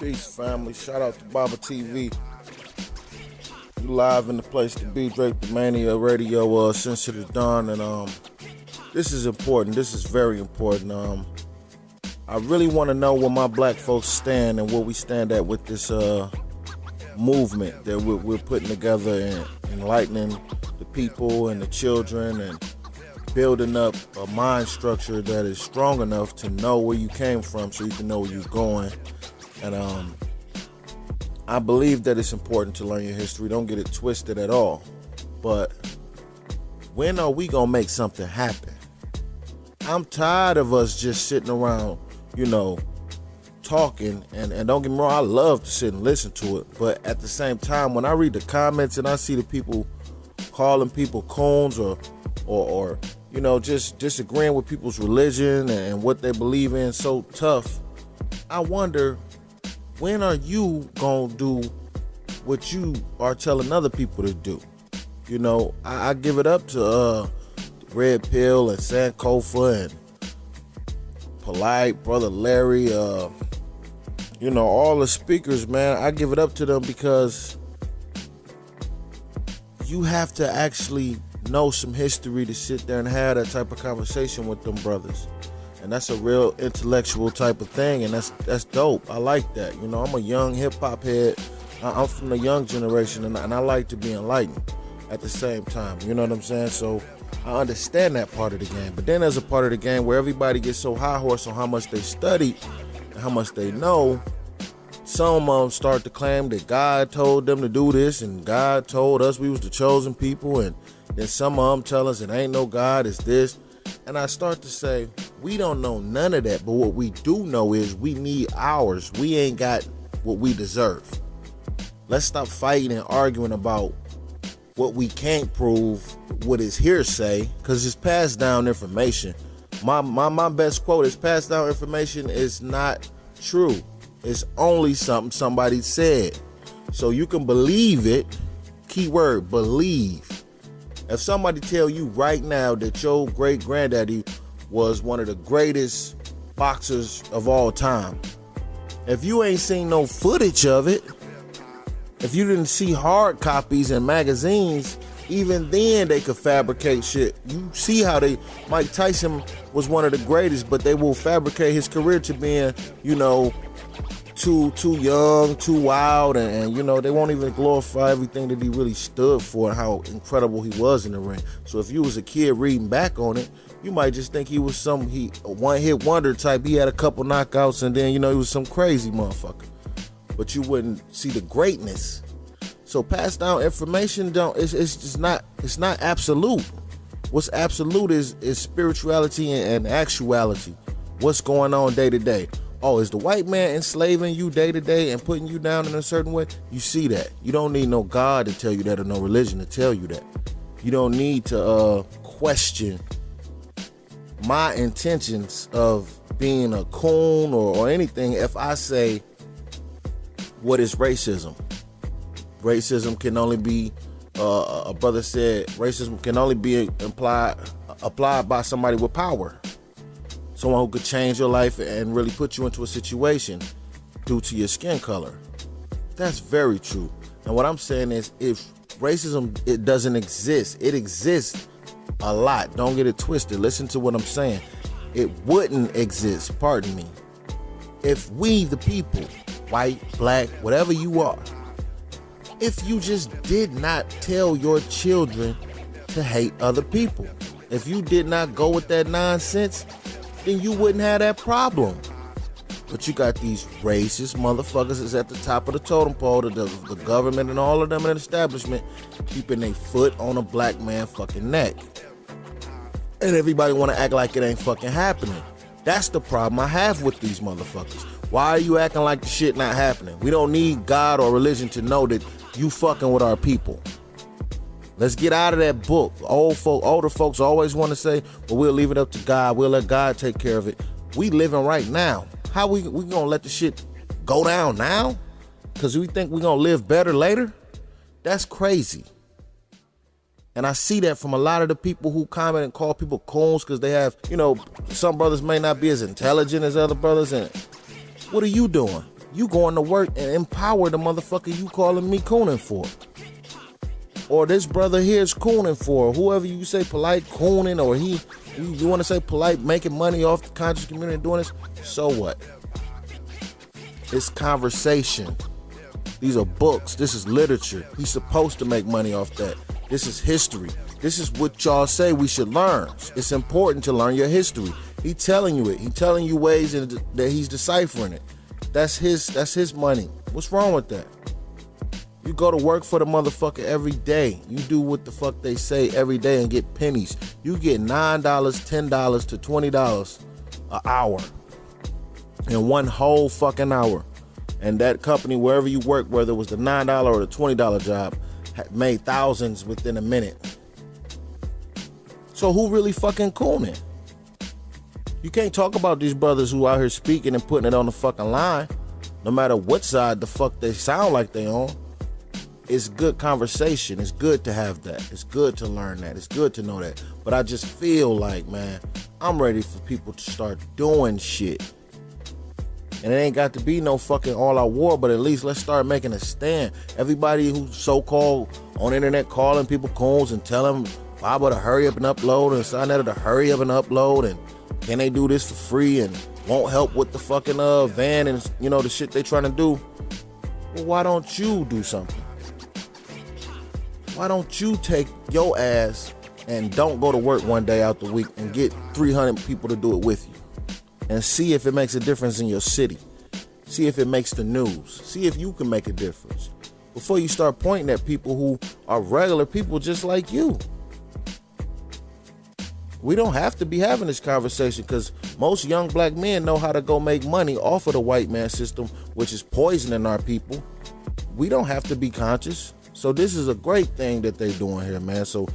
Peace, family. Shout out to Baba TV. You live in the place to be, Drake the Mania Radio, since it is dawn, and this is important. This is very important. I really want to know where my black folks stand and where we stand at with this movement that we're putting together and enlightening the people and the children and building up a mind structure that is strong enough to know where you came from so you can know where you're going. And I believe that it's important to learn your history. Don't get it twisted at all. But when are we going to make something happen? I'm tired of us just sitting around, talking. And don't get me wrong, I love to sit and listen to it. But at the same time, when I read the comments and I see the people calling people coons or just disagreeing with people's religion and what they believe in so tough, I wonder, when are you gonna do what you are telling other people to do? I give it up to Red Pill and Sankofa and Polite, Brother Larry, all the speakers, man. I give it up to them because you have to actually know some history to sit there and have that type of conversation with them brothers. And that's a real intellectual type of thing, and that's dope. I like that. I'm a young hip-hop head. I'm from the young generation, and I like to be enlightened at the same time. You know what I'm saying? So I understand that part of the game. But then there's a part of the game where everybody gets so high horse on how much they studied and how much they know. Some of them start to claim that God told them to do this, and God told us we was the chosen people, and then some of them tell us it ain't no God, it's this. And I start to say, we don't know none of that, but what we do know is we need ours. We ain't got what we deserve. Let's stop fighting and arguing about what we can't prove, what is hearsay, because it's passed down information. My best quote is, passed down information is not true. It's only something somebody said. So you can believe it, keyword, believe. If somebody tell you right now that your great granddaddy was one of the greatest boxers of all time, if you ain't seen no footage of it, if you didn't see hard copies in magazines, even then they could fabricate shit. You see how Mike Tyson was one of the greatest, but they will fabricate his career to being, too young, too wild, and they won't even glorify everything that he really stood for and how incredible he was in the ring. So if you was a kid reading back on it, you might just think he was a one-hit wonder type. He had a couple knockouts and then he was some crazy motherfucker. But you wouldn't see the greatness. So passed down information it's not absolute. What's absolute is spirituality and actuality. What's going on day to day. Oh, is the white man enslaving you day to day and putting you down in a certain way? You see that. You don't need no God to tell you that or no religion to tell you that. You don't need to question my intentions of being a coon or anything if I say, what is racism? Racism can only be, a brother said, racism can only be applied by somebody with power. Someone who could change your life and really put you into a situation due to your skin color. That's very true. And what I'm saying is, if racism, it doesn't exist. It exists a lot. Don't get it twisted. Listen to what I'm saying. It wouldn't exist, pardon me, if we, the people, white, black, whatever you are, if you just did not tell your children to hate other people. If you did not go with that nonsense, then you wouldn't have that problem. But you got these racist motherfuckers that's at the top of the totem pole, the government and all of them in the establishment, keeping their foot on a black man fucking neck. And everybody want to act like it ain't fucking happening. That's the problem I have with these motherfuckers. Why are you acting like the shit not happening? We don't need God or religion to know that you fucking with our people. Let's get out of that book. Older folks always want to say, well, we'll leave it up to God. We'll let God take care of it. We living right now. How we gonna let the shit go down now? Because we think we gonna live better later? That's crazy. And I see that from a lot of the people who comment and call people coons because they have, some brothers may not be as intelligent as other brothers. And what are you doing? You going to work and empower the motherfucker you calling me cooning for. Or this brother here is cooning for. Whoever you say polite cooning, or you want to say polite making money off the conscious community doing this. So what? It's conversation. These are books. This is literature. He's supposed to make money off that. This is history. This is what y'all say we should learn. It's important to learn your history. He telling you it. He telling you ways that he's deciphering it. That's his money. What's wrong with that? You go to work for the motherfucker every day. You do what the fuck they say every day and get pennies. You get $9, $10 to $20 an hour in one whole fucking hour. And that company, wherever you work, whether it was the $9 or the $20 job, had made thousands within a minute. So who really fucking cooning? You can't talk about these brothers who out here speaking and putting it on the fucking line, no matter what side the fuck they sound like they on. It's good conversation. It's good to have that. It's good to learn that. It's good to know that. But I just feel like, man, I'm ready for people to start doing shit. And it ain't got to be no fucking all-out war, but at least let's start making a stand. Everybody who's so-called on the internet calling people coons and telling them, Baba to hurry up and upload, and Sinetta to hurry up and upload, and can they do this for free and won't help with the fucking van and, you know, the shit they trying to do. Well, why don't you do something? Why don't you take your ass and don't go to work one day out the week and get 300 people to do it with you and see if it makes a difference in your city. See if it makes the news. See if you can make a difference before you start pointing at people who are regular people just like you. We don't have to be having this conversation because most young black men know how to go make money off of the white man system, which is poisoning our people. We don't have to be conscious. So this is a great thing that they're doing here, man. So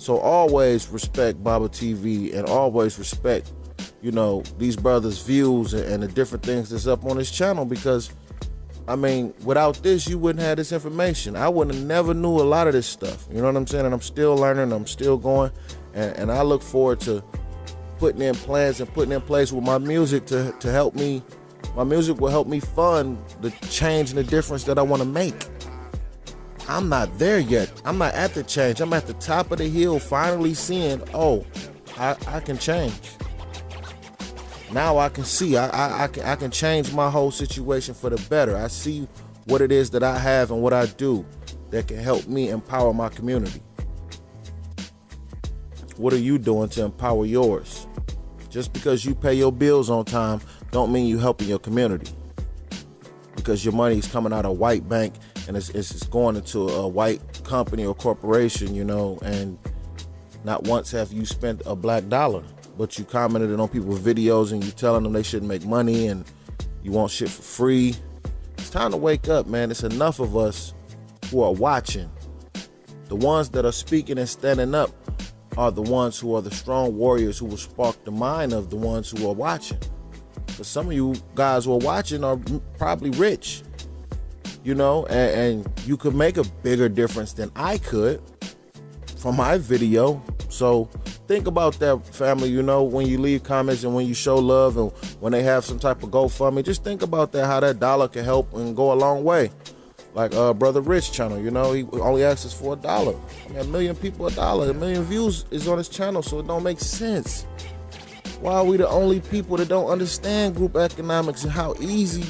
always respect Baba TV and always respect, you know, these brothers' views and the different things that's up on his channel, because, I mean, without this, you wouldn't have this information. I would have never knew a lot of this stuff. You know what I'm saying? And I'm still learning. I'm still going. And I look forward to putting in plans and putting in place with my music to help me. My music will help me fund the change and the difference that I want to make. I'm not there yet. I'm not at the change. I'm at the top of the hill finally seeing, oh, I can change. Now I can see. I can change my whole situation for the better. I see what it is that I have and what I do that can help me empower my community. What are you doing to empower yours? Just because you pay your bills on time don't mean you helping your community. Because your money is coming out of a white bank and it's going into a white company or corporation, you know, and not once have you spent a black dollar, but you commented on people's videos and you telling them they shouldn't make money and you want shit for free. It's time to wake up, man. It's enough of us who are watching. The ones that are speaking and standing up are the ones who are the strong warriors who will spark the mind of the ones who are watching. But some of you guys who are watching are probably rich, you know, and you could make a bigger difference than I could from my video. So think about that, family, you know, when you leave comments and when you show love and when they have some type of GoFundMe, just think about that, how that dollar can help and go a long way. Like Brother Rich channel, you know, he only asks us for $1. I mean, 1 million people $1, 1 million views is on his channel, so it don't make sense. Why are we the only people that don't understand group economics and how easy,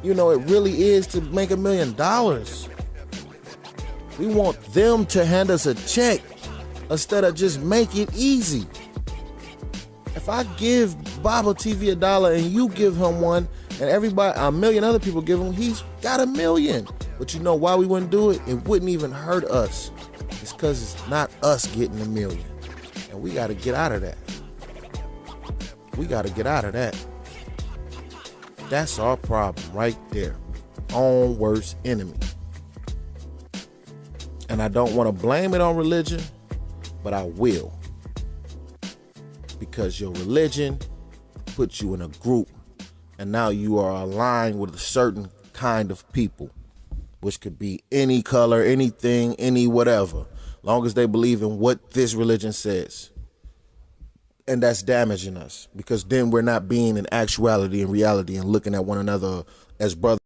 you know, it really is to make $1 million? We want them to hand us a check instead of just make it easy. If I give Baba TV $1 and you give him one, and everybody, 1 million other people give him, he's got 1 million. But you know why we wouldn't do it? It wouldn't even hurt us. It's because it's not us getting 1 million. And we got to get out of that. We got to get out of that. That's our problem right there. Own worst enemy. And I don't want to blame it on religion, but I will. Because your religion puts you in a group, and now you are aligned with a certain kind of people, which could be any color, anything, any whatever, long as they believe in what this religion says. And that's damaging us because then we're not being in actuality and reality and looking at one another as brothers